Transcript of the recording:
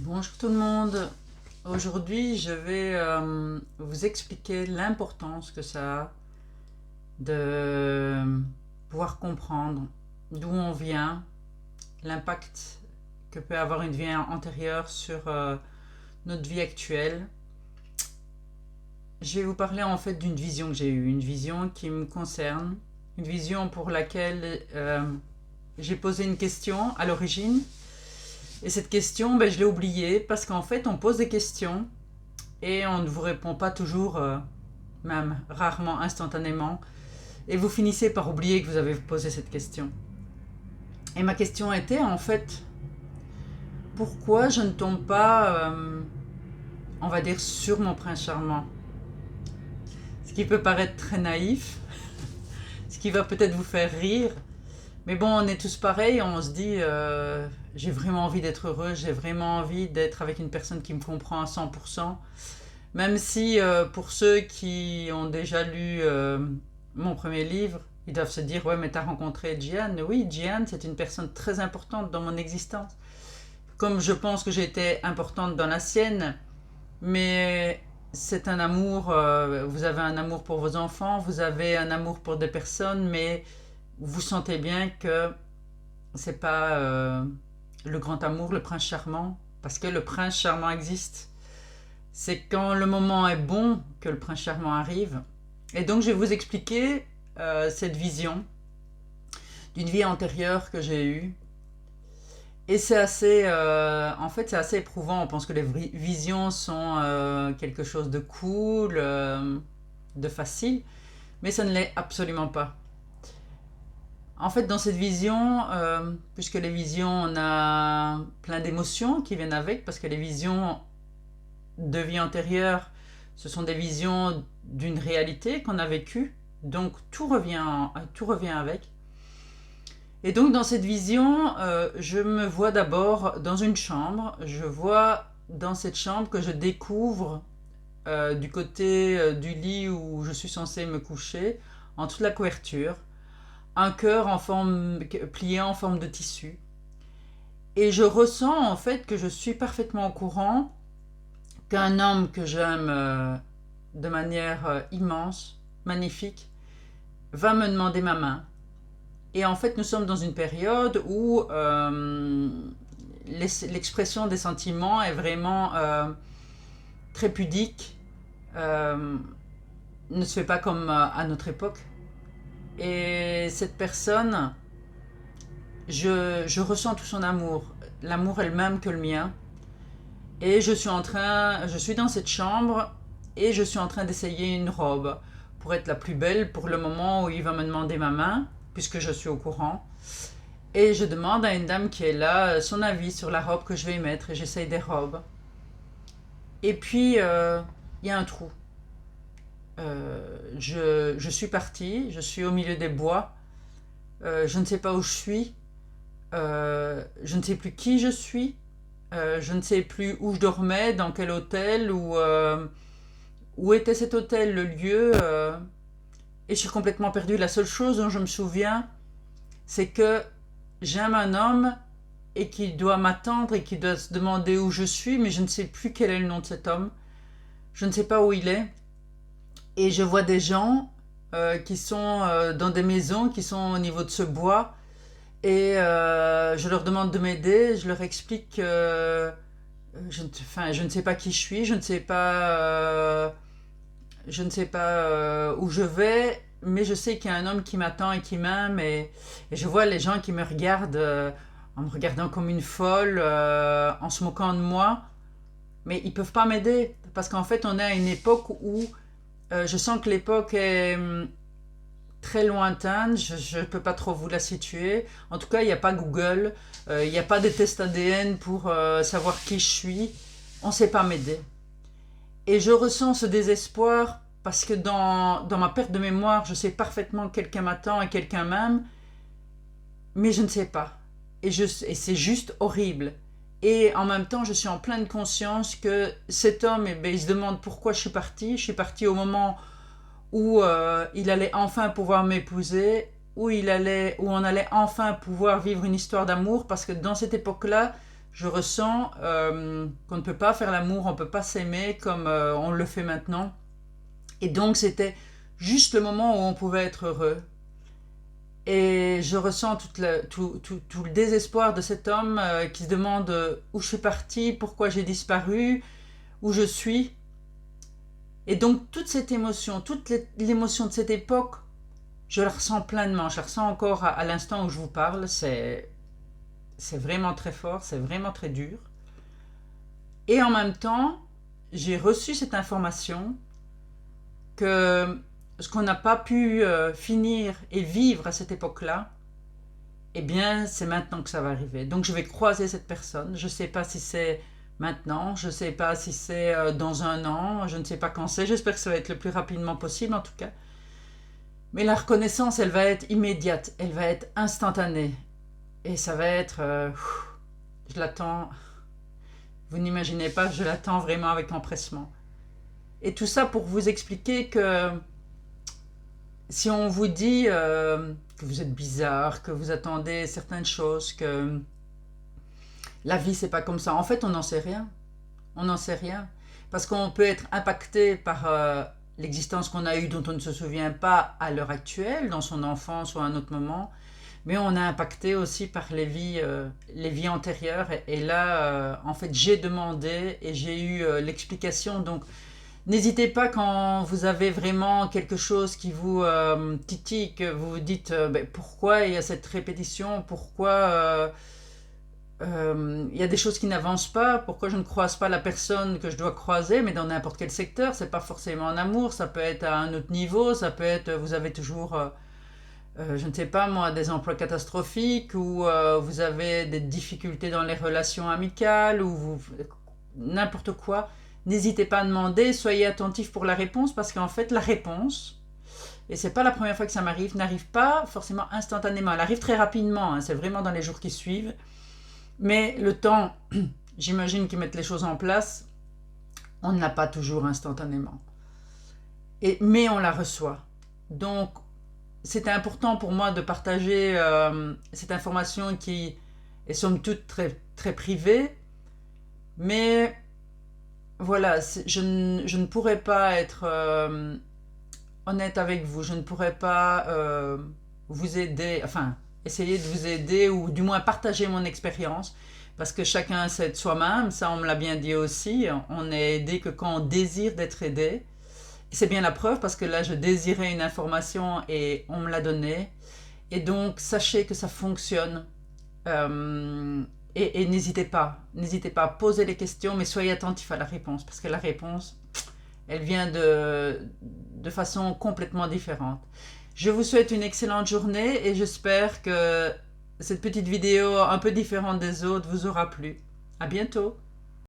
Bonjour tout le monde. Aujourd'hui, je vais vous expliquer l'importance que ça a de pouvoir comprendre d'où on vient, l'impact que peut avoir une vie antérieure sur notre vie actuelle. Je vais vous parler en fait d'une vision que j'ai eue, une vision qui me concerne, une vision pour laquelle j'ai posé une question à l'origine. Et cette question, je l'ai oubliée parce qu'en fait, on pose des questions et on ne vous répond pas toujours, même rarement instantanément. Et vous finissez par oublier que vous avez posé cette question. Et ma question était en fait, pourquoi je ne tombe pas, on va dire, sur mon prince charmant. Ce qui peut paraître très naïf, ce qui va peut-être vous faire rire. Mais bon, on est tous pareils, on se dit, j'ai vraiment envie d'être heureux, j'ai vraiment envie d'être avec une personne qui me comprend à 100%. Même si pour ceux qui ont déjà lu mon premier livre, ils doivent se dire, ouais, mais t'as rencontré Gian. Oui, Gian, c'est une personne très importante dans mon existence. Comme je pense que j'ai été importante dans la sienne, mais c'est un amour, vous avez un amour pour vos enfants, vous avez un amour pour des personnes, mais vous sentez bien que c'est pas le grand amour, le prince charmant, parce que le prince charmant existe. C'est quand le moment est bon que le prince charmant arrive. Et donc je vais vous expliquer cette vision d'une vie antérieure que j'ai eue. Et c'est assez, en fait, c'est assez éprouvant. On pense que les visions sont quelque chose de cool, de facile, mais ça ne l'est absolument pas. En fait, dans cette vision, puisque les visions, on a plein d'émotions qui viennent avec, parce que les visions de vie antérieure, ce sont des visions d'une réalité qu'on a vécue, donc tout revient avec. Et donc dans cette vision, je me vois d'abord dans une chambre, je vois dans cette chambre que je découvre du côté du lit où je suis censée me coucher, en dessous de la couverture, un cœur en forme, plié en forme de tissu. Et je ressens en fait que je suis parfaitement au courant qu'un homme que j'aime de manière immense, magnifique, va me demander ma main. Et en fait, nous sommes dans une période où l'expression des sentiments est vraiment très pudique, ne se fait pas comme à notre époque. Et cette personne, je ressens tout son amour. L'amour est le même que le mien. Et je suis dans cette chambre et je suis en train d'essayer une robe pour être la plus belle pour le moment où il va me demander ma main, puisque je suis au courant. Et je demande à une dame qui est là son avis sur la robe que je vais mettre et j'essaye des robes. Et puis, il y a un trou. Je suis partie, je suis au milieu des bois, je ne sais pas où je suis, je ne sais plus qui je suis, je ne sais plus où je dormais, dans quel hôtel, où était cet hôtel, le lieu, et je suis complètement perdue. La seule chose dont je me souviens, c'est que j'aime un homme et qu'il doit m'attendre et qu'il doit se demander où je suis, mais je ne sais plus quel est le nom de cet homme. Je ne sais pas où il est. Et je vois des gens qui sont dans des maisons qui sont au niveau de ce bois. Et je leur demande de m'aider. Je leur explique que je ne sais pas qui je suis, je ne sais pas où je vais, mais je sais qu'il y a un homme qui m'attend et qui m'aime. Et je vois les gens qui me regardent en me regardant comme une folle, en se moquant de moi. Mais ils ne peuvent pas m'aider. Parce qu'en fait, on est à une époque où je sens que l'époque est très lointaine. Je ne peux pas trop vous la situer. En tout cas, il n'y a pas Google. Il n'y a pas de tests ADN pour savoir qui je suis. On ne sait pas m'aider. Et je ressens ce désespoir parce que dans ma perte de mémoire, je sais parfaitement que quelqu'un m'attend et quelqu'un m'aime, mais je ne sais pas. Et c'est juste horrible. Et en même temps, je suis en pleine conscience que cet homme, il se demande pourquoi je suis partie. Je suis partie au moment où il allait enfin pouvoir m'épouser, où on allait enfin pouvoir vivre une histoire d'amour, parce que dans cette époque-là, je ressens qu'on ne peut pas faire l'amour, on ne peut pas s'aimer comme on le fait maintenant. Et donc c'était juste le moment où on pouvait être heureux. Et je ressens tout le désespoir de cet homme qui se demande où je suis partie, pourquoi j'ai disparu, où je suis. Et donc toute cette émotion, toute l'émotion de cette époque, je la ressens pleinement. Je la ressens encore à l'instant où je vous parle. C'est vraiment très fort, c'est vraiment très dur. Et en même temps, j'ai reçu cette information que ce qu'on n'a pas pu finir et vivre à cette époque-là, eh bien, c'est maintenant que ça va arriver. Donc, je vais croiser cette personne. Je ne sais pas si c'est maintenant, je ne sais pas si c'est dans un an, je ne sais pas quand c'est. J'espère que ça va être le plus rapidement possible, en tout cas. Mais la reconnaissance, elle va être immédiate, elle va être instantanée. Et ça va être... je l'attends... Vous n'imaginez pas, je l'attends vraiment avec empressement. Et tout ça pour vous expliquer que si on vous dit que vous êtes bizarre, que vous attendez certaines choses, que la vie c'est pas comme ça, en fait on n'en sait rien. On n'en sait rien. Parce qu'on peut être impacté par l'existence qu'on a eue dont on ne se souvient pas à l'heure actuelle, dans son enfance ou à un autre moment, mais on est impacté aussi par les vies antérieures. Et là, en fait, j'ai demandé et j'ai eu l'explication. Donc, n'hésitez pas quand vous avez vraiment quelque chose qui vous titille, que vous vous dites pourquoi il y a cette répétition, pourquoi il y a des choses qui n'avancent pas, pourquoi je ne croise pas la personne que je dois croiser, mais dans n'importe quel secteur, c'est pas forcément en amour, ça peut être à un autre niveau, ça peut être, vous avez toujours, je ne sais pas moi, des emplois catastrophiques, ou vous avez des difficultés dans les relations amicales, ou n'importe quoi. N'hésitez pas à demander, soyez attentif pour la réponse, parce qu'en fait, la réponse, et c'est pas la première fois que ça m'arrive, n'arrive pas forcément instantanément. Elle arrive très rapidement, hein, c'est vraiment dans les jours qui suivent. Mais le temps, j'imagine qu'ils mettent les choses en place, on ne l'a pas toujours instantanément. Mais on la reçoit. Donc, c'était important pour moi de partager cette information qui est somme toute très, très privée. Mais voilà, je ne pourrais pas être honnête avec vous. Je ne pourrais pas vous aider, enfin, essayer de vous aider ou du moins partager mon expérience. Parce que chacun sait de soi-même, ça on me l'a bien dit aussi. On n'est aidé que quand on désire d'être aidé. Et c'est bien la preuve parce que là je désirais une information et on me l'a donnée. Et donc sachez que ça fonctionne. Et n'hésitez pas à poser les questions, mais soyez attentifs à la réponse, parce que la réponse, elle vient de façon complètement différente. Je vous souhaite une excellente journée et j'espère que cette petite vidéo un peu différente des autres vous aura plu. À bientôt!